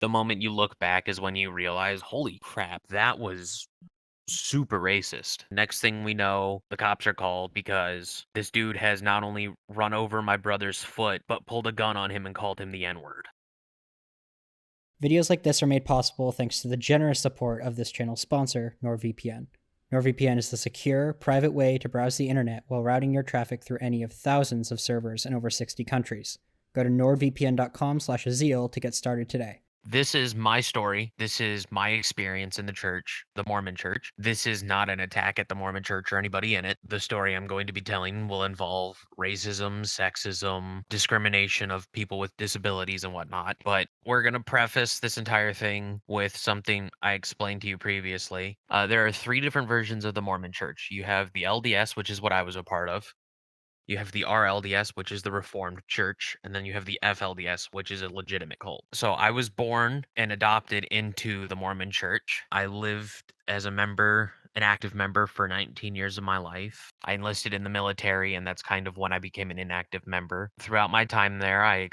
The moment you look back is when you realize, holy crap, that was super racist. Next thing we know, the cops are called because this dude has not only run over my brother's foot, but pulled a gun on him and called him the N word. Videos like this are made possible thanks to the generous support of this channel's sponsor, NordVPN. NordVPN is the secure, private way to browse the internet while routing your traffic through any of thousands of servers in over 60 countries. Go to nordvpn.com/Aziel to get started today. This is my story. This is my experience in the church, the Mormon church. This is not an attack at the Mormon church or anybody in it. The story I'm going to be telling will involve racism, sexism, discrimination of people with disabilities and whatnot. But we're going to preface this entire thing with something I explained to you previously. There are three different versions of the Mormon church. You have the LDS, which is what I was a part of. You have the RLDS, which is the Reformed Church, and then you have the FLDS, which is a legitimate cult. So I was born and adopted into the Mormon Church. I lived as a member, an active member for 19 years of my life. I enlisted in the military, and that's kind of when I became an inactive member. Throughout my time there,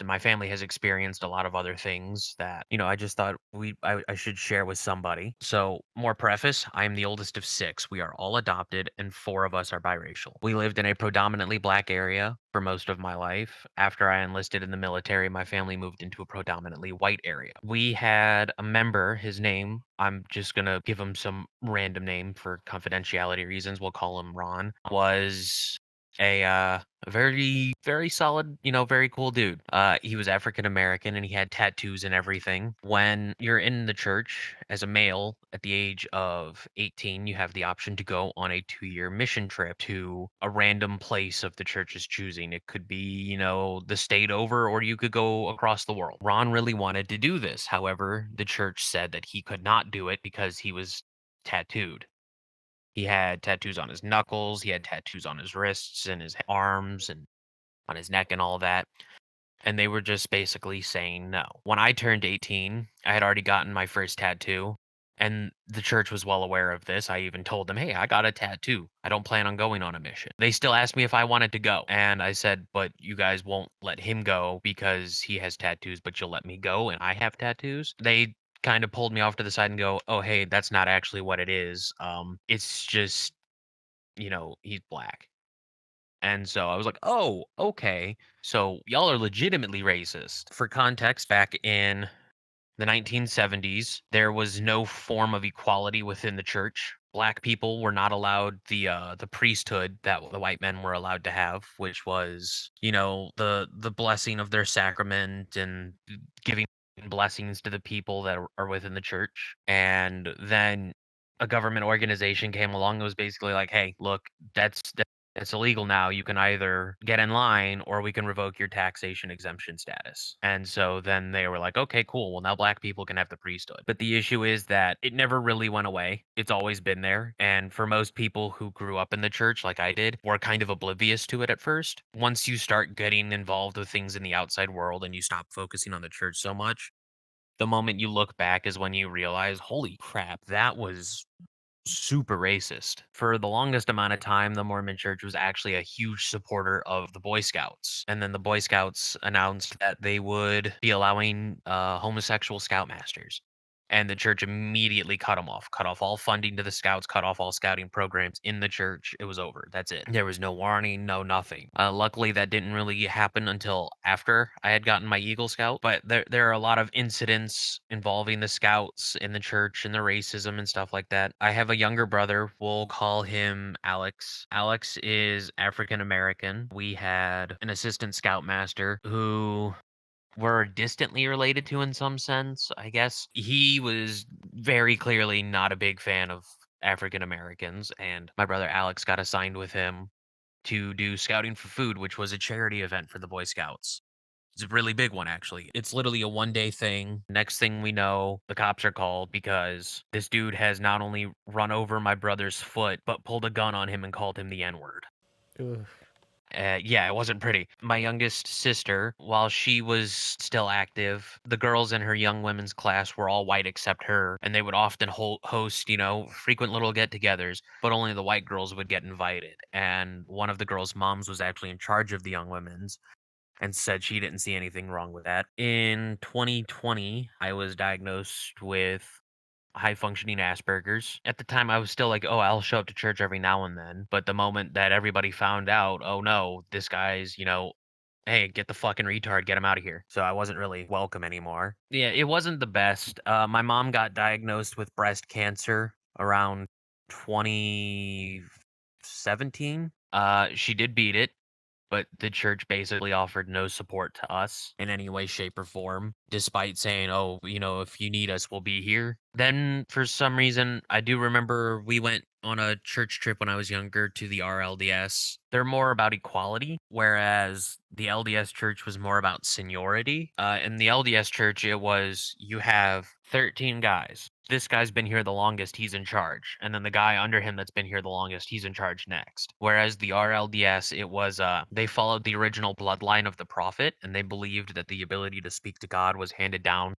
my family has experienced a lot of other things that, I just thought I should share with somebody. So, more preface, I'm the oldest of six. We are all adopted, and four of us are biracial. We lived in a predominantly black area for most of my life. After I enlisted in the military, my family moved into a predominantly white area. We had a member, his name, I'm just gonna give him some random name for confidentiality reasons. We'll call him Ron. Was a very, very solid, very cool dude. He was African American and he had tattoos and everything. When you're in the church as a male at the age of 18, you have the option to go on a 2-year mission trip to a random place of the church's choosing. It could be, the state over, or you could go across the world. Ron really wanted to do this. However, the church said that he could not do it because he was tattooed. He had tattoos on his knuckles, he had tattoos on his wrists and his arms and on his neck and all that, and they were just basically saying no. When I turned 18, I had already gotten my first tattoo, and the church was well aware of this. I even told them, "Hey, I got a tattoo. I don't plan on going on a mission." They still asked me if I wanted to go, and I said, "But you guys won't let him go because he has tattoos, but you'll let me go and I have tattoos?" They kind of pulled me off to the side and go, "Oh, hey, that's not actually what it is. It's just, he's black." And so I was like, "Oh, okay. So y'all are legitimately racist." For context, back in the 1970s, there was no form of equality within the church. Black people were not allowed the priesthood that the white men were allowed to have, which was, the blessing of their sacrament and giving blessings to the people that are within the church. And then a government organization came along and was basically like, "Hey, look, that's illegal now. You can either get in line or we can revoke your taxation exemption status." And so then they were like, "Okay, cool. Well, now black people can have the priesthood." But the issue is that it never really went away. It's always been there. And for most people who grew up in the church, like I did, were kind of oblivious to it at first. Once you start getting involved with things in the outside world and you stop focusing on the church so much, the moment you look back is when you realize, holy crap, that was super racist. For the longest amount of time, the Mormon Church was actually a huge supporter of the Boy Scouts. And then the Boy Scouts announced that they would be allowing homosexual scoutmasters. And the church immediately cut off all funding to the scouts, cut off all scouting programs in the church. It was over. That's it. There was no warning, no nothing. Luckily, that didn't really happen until after I had gotten my Eagle Scout. But there are a lot of incidents involving the scouts in the church and the racism and stuff like that. I have a younger brother. We'll call him Alex. Alex is African American. We had an assistant scoutmaster who were distantly related to in some sense, I guess. He was very clearly not a big fan of African Americans, and my brother Alex got assigned with him to do Scouting for Food, which was a charity event for the Boy Scouts. It's a really big one, actually. It's literally a one-day thing. Next thing we know, the cops are called because this dude has not only run over my brother's foot, but pulled a gun on him and called him the N-word. Ugh. Yeah, it wasn't pretty. My youngest sister, while she was still active, the girls in her young women's class were all white except her, and they would often host, frequent little get-togethers, but only the white girls would get invited. And one of the girls' moms was actually in charge of the young women's, and said she didn't see anything wrong with that. In 2020, I was diagnosed with high functioning Asperger's. At the time, I was still like, oh, I'll show up to church every now and then. But the moment that everybody found out, oh no, this guy's, hey, get the fucking retard, get him out of here. So I wasn't really welcome anymore. Yeah, it wasn't the best. My mom got diagnosed with breast cancer around 2017. She did beat it, but the church basically offered no support to us in any way, shape, or form, despite saying, oh, if you need us, we'll be here. Then, for some reason, I do remember we went on a church trip when I was younger to the RLDS. They're more about equality, whereas the LDS church was more about seniority. In the LDS church, it was you have 13 guys. This guy's been here the longest, he's in charge. And then the guy under him that's been here the longest, he's in charge next. Whereas the RLDS, it was they followed the original bloodline of the prophet, and they believed that the ability to speak to God was handed down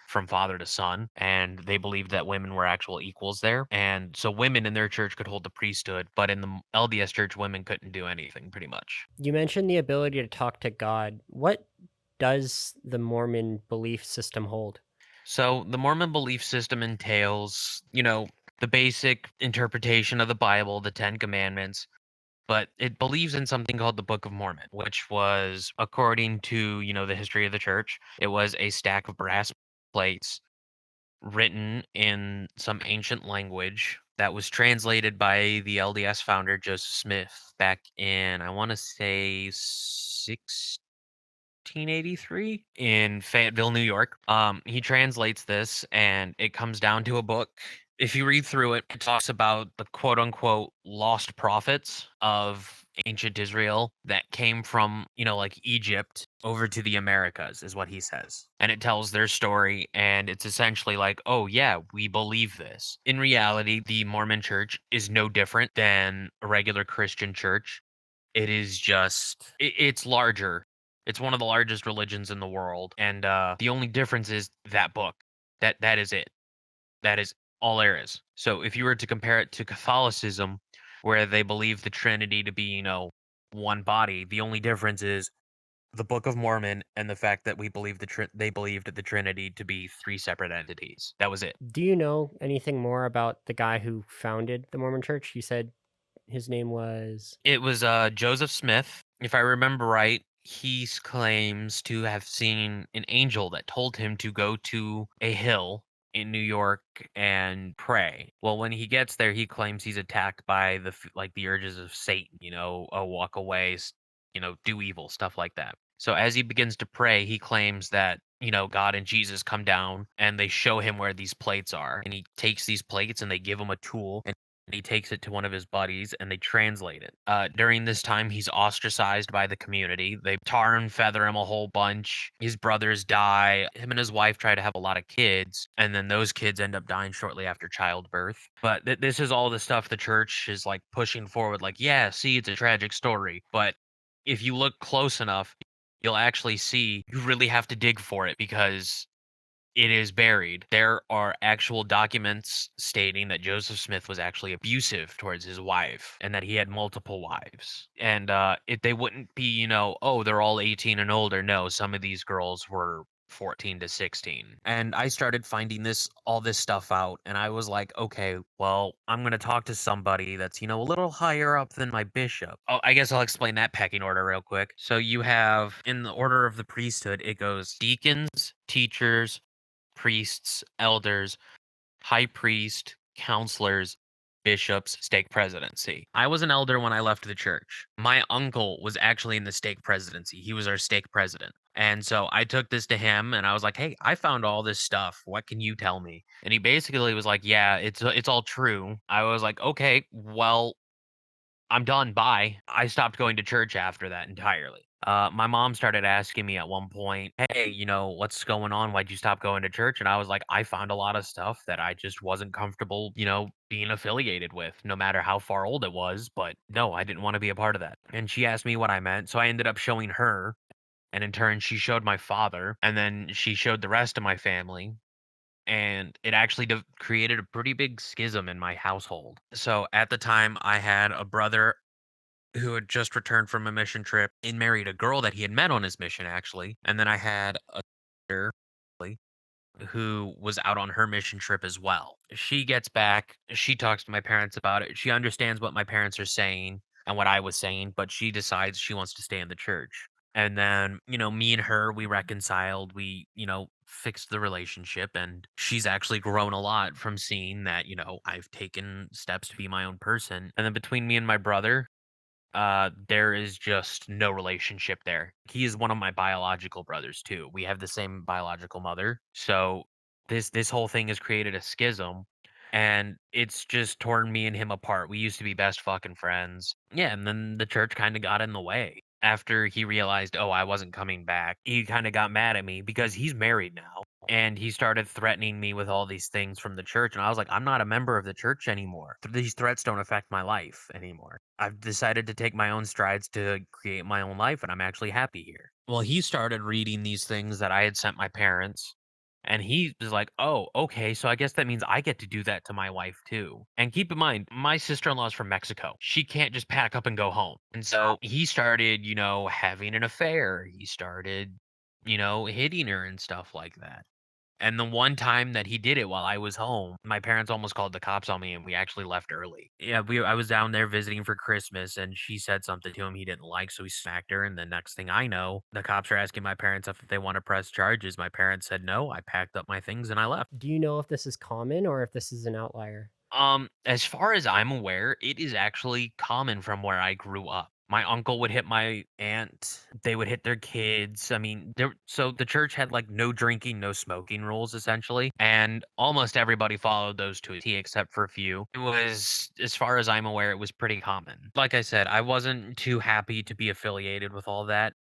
from father to son, and they believed that women were actual equals there. And so women in their church could hold the priesthood, but in the LDS church, women couldn't do anything pretty much. You mentioned the ability to talk to God. What does the Mormon belief system hold? So the Mormon belief system entails, the basic interpretation of the Bible, the Ten Commandments, but it believes in something called the Book of Mormon, which was, according to, the history of the church, it was a stack of brass plates written in some ancient language that was translated by the LDS founder Joseph Smith back in, I want to say, 1883 in Fayetteville, New York. He translates this and it comes down to a book. If you read through it, it talks about the quote unquote lost prophets of ancient Israel that came from, like Egypt over to the Americas, is what he says. And it tells their story. And it's essentially like, oh, yeah, we believe this. In reality, the Mormon church is no different than a regular Christian church. It is just, it's larger. It's one of the largest religions in the world, and the only difference is that book. That is it. That is all there is. So if you were to compare it to Catholicism, where they believe the Trinity to be, one body, the only difference is the Book of Mormon and the fact that we believe they believed the Trinity to be three separate entities. That was it. Do you know anything more about the guy who founded the Mormon church? You said his name was. It was Joseph Smith, if I remember right. Claims to have seen an angel that told him to go to a hill in New York and pray. Well, when he gets there, he claims he's attacked by like the urges of Satan. Walk away, do evil, stuff like that. So as he begins to pray, he claims that God and Jesus come down and they show him where these plates are, and he takes these plates and they give him a tool, and he takes it to one of his buddies and they translate it. During this time, he's ostracized by the community. They tar and feather him a whole bunch. His brothers die. Him and his wife try to have a lot of kids, and then those kids end up dying shortly after childbirth. But this is all the stuff the church is like pushing forward. Like, yeah, see, it's a tragic story. But if you look close enough, you'll actually see you really have to dig for it because it is buried. There are actual documents stating that Joseph Smith was actually abusive towards his wife and that he had multiple wives. And if they wouldn't be, oh, they're all 18 and older. No, some of these girls were 14 to 16. And I started finding all this stuff out, and I was like, okay, well, I'm going to talk to somebody that's, a little higher up than my bishop. Oh, I guess I'll explain that pecking order real quick. So you have in the order of the priesthood, it goes deacons, teachers, priests, elders, high priest, counselors, bishops, stake presidency. I was an elder when I left the church. My uncle was actually in the stake presidency. He was our stake president. And so I took this to him and I was like, "Hey, I found all this stuff. What can you tell me?" And he basically was like, "Yeah, it's all true." I was like, "Okay, well, I'm done. Bye." I stopped going to church after that entirely. My mom started asking me at one point, "Hey, what's going on? Why'd you stop going to church?" And I was like, "I found a lot of stuff that I just wasn't comfortable, being affiliated with, no matter how far old it was. But no, I didn't want to be a part of that." And she asked me what I meant. So I ended up showing her. And in turn, she showed my father. And then she showed the rest of my family. And it actually created a pretty big schism in my household. So at the time, I had a brother who had just returned from a mission trip and married a girl that he had met on his mission, actually. And then I had a sister who was out on her mission trip as well. She gets back, she talks to my parents about it. She understands what my parents are saying and what I was saying, but she decides she wants to stay in the church. And then, me and her, we reconciled, we, fixed the relationship. And she's actually grown a lot from seeing that, I've taken steps to be my own person. And then between me and my brother, there is just no relationship there. He is one of my biological brothers too. We have the same biological mother. So this whole thing has created a schism and it's just torn me and him apart. We used to be best fucking friends. Yeah, and then the church kind of got in the way. After he realized, oh, I wasn't coming back, he kind of got mad at me because he's married now. And he started threatening me with all these things from the church. And I was like, I'm not a member of the church anymore. These threats don't affect my life anymore. I've decided to take my own strides to create my own life, and I'm actually happy here. Well, he started reading these things that I had sent my parents, and he was like, "Oh, okay, so I guess that means I get to do that to my wife too." And keep in mind, my sister-in-law is from Mexico. She can't just pack up and go home. And so he started, having an affair. He started, hitting her and stuff like that. And the one time that he did it while I was home, my parents almost called the cops on me and we actually left early. Yeah, I was down there visiting for Christmas and she said something to him he didn't like, so he smacked her. And the next thing I know, the cops are asking my parents if they want to press charges. My parents said no. I packed up my things and I left. Do you know if this is common or if this is an outlier? As far as I'm aware, it is actually common from where I grew up. My uncle would hit my aunt. They would hit their kids. I mean, so the church had like no drinking, no smoking rules essentially, and almost everybody followed those to a T except for a few. It was, as far as I'm aware, it was pretty common. Like I said, I wasn't too happy to be affiliated with all that.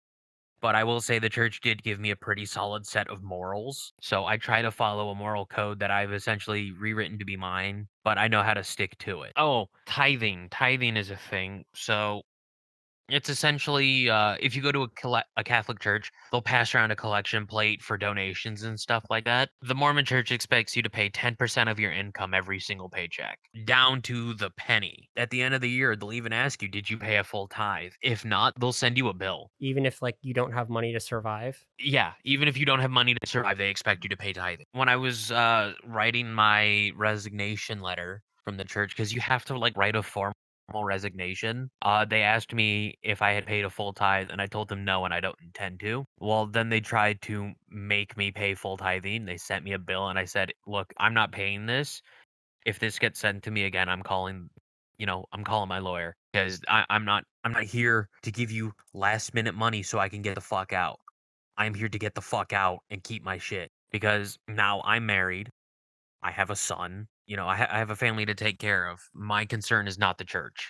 But I will say the church did give me a pretty solid set of morals. So I try to follow a moral code that I've essentially rewritten to be mine, but I know how to stick to it. Oh, tithing. Tithing is a thing. So it's essentially, if you go to a Catholic church, they'll pass around a collection plate for donations and stuff like that. The Mormon church expects you to pay 10% of your income every single paycheck, down to the penny. At the end of the year, they'll even ask you, did you pay a full tithe? If not, they'll send you a bill. Even if like you don't have money to survive? Yeah, even if you don't have money to survive, they expect you to pay tithing. When I was, writing my resignation letter from the church, because you have to, like, write a formal resignation, they asked me if I had paid a full tithe, and I told them no, and I don't intend to. Well, then they tried to make me pay full tithing. They sent me a bill, and I said, "Look, I'm not paying this. If this gets sent to me again, I'm calling my lawyer, 'cause I'm not here to give you last minute money so I can get the fuck out. I'm here to get the fuck out and keep my shit because now I'm married. I have a son. I have a family to take care of. My concern is not the church.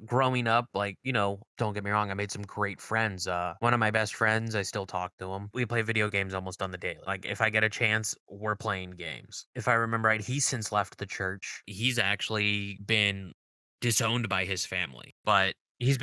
Growing up, like, don't get me wrong, I made some great friends. One of my best friends, I still talk to him. We play video games almost on the daily. Like, if I get a chance, we're playing games. If I remember right, he's since left the church. He's actually been disowned by his family, but he's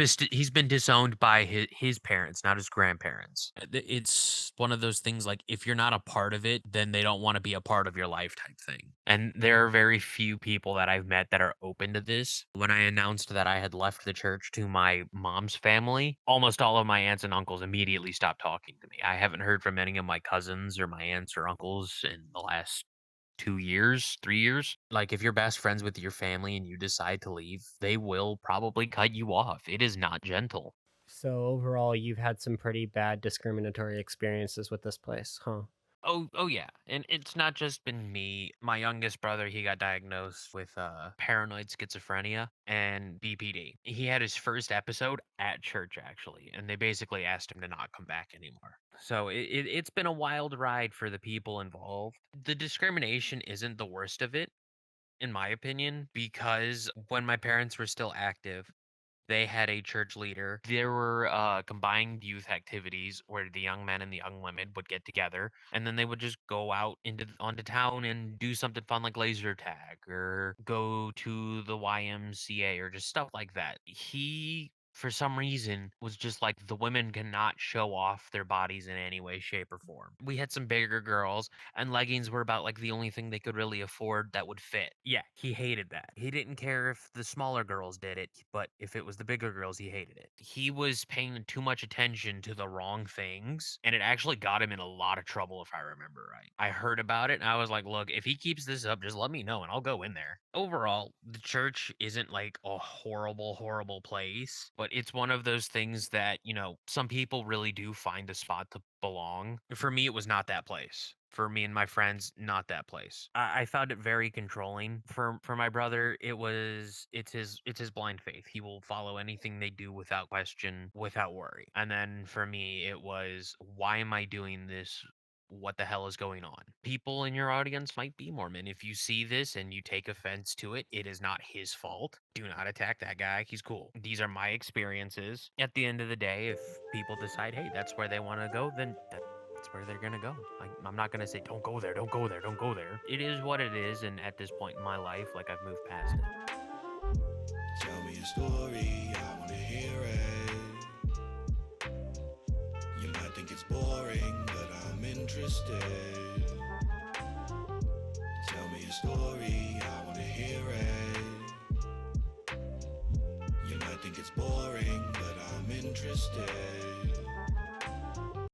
been disowned by his parents, not his grandparents. It's one of those things like if you're not a part of it, then they don't want to be a part of your life type thing. And there are very few people that I've met that are open to this. When I announced that I had left the church to my mom's family, almost all of my aunts and uncles immediately stopped talking to me. I haven't heard from any of my cousins or my aunts or uncles in the last 2 years, 3 years. Like, if you're best friends with your family and you decide to leave, they will probably cut you off. It is not gentle. So overall, you've had some pretty bad discriminatory experiences with this place, huh? Oh, yeah, and it's not just been me. My youngest brother, he got diagnosed with, paranoid schizophrenia and BPD. He had his first episode at church, actually, and they basically asked him to not come back anymore. So it's been a wild ride for the people involved. The discrimination isn't the worst of it, in my opinion, because when my parents were still active, they had a church leader. There were combined youth activities where the young men and the young women would get together, and then they would just go out onto town and do something fun like laser tag or go to the YMCA or just stuff like that. He for some reason, was just like the women cannot show off their bodies in any way, shape, or form. We had some bigger girls, and leggings were about like the only thing they could really afford that would fit. Yeah, he hated that. He didn't care if the smaller girls did it, but if it was the bigger girls, he hated it. He was paying too much attention to the wrong things, and it actually got him in a lot of trouble, if I remember right. I heard about it, and I was like, look, if he keeps this up, just let me know, and I'll go in there. Overall, the church isn't like a horrible, horrible place, but it's one of those things that, some people really do find a spot to belong. For me, it was not that place. For me and my friends, not that place. I found it very controlling. For my brother, it's his blind faith. He will follow anything they do without question, without worry. And then for me, it was, why am I doing this? What the hell is going on? People in your audience might be Mormon. If you see this and you take offense to it, it is not his fault. Do not attack that guy. He's cool. These are my experiences. At the end of the day, if people decide, hey, that's where they want to go, then that's where they're going to go. I'm not going to say, don't go there, don't go there, don't go there. It is what it is. And at this point in my life, like, I've moved past it. Tell me a story, I wanna hear it. You might think it's boring, but I'm interested. Tell me a story, I wanna hear it. You might think it's boring, but I'm interested.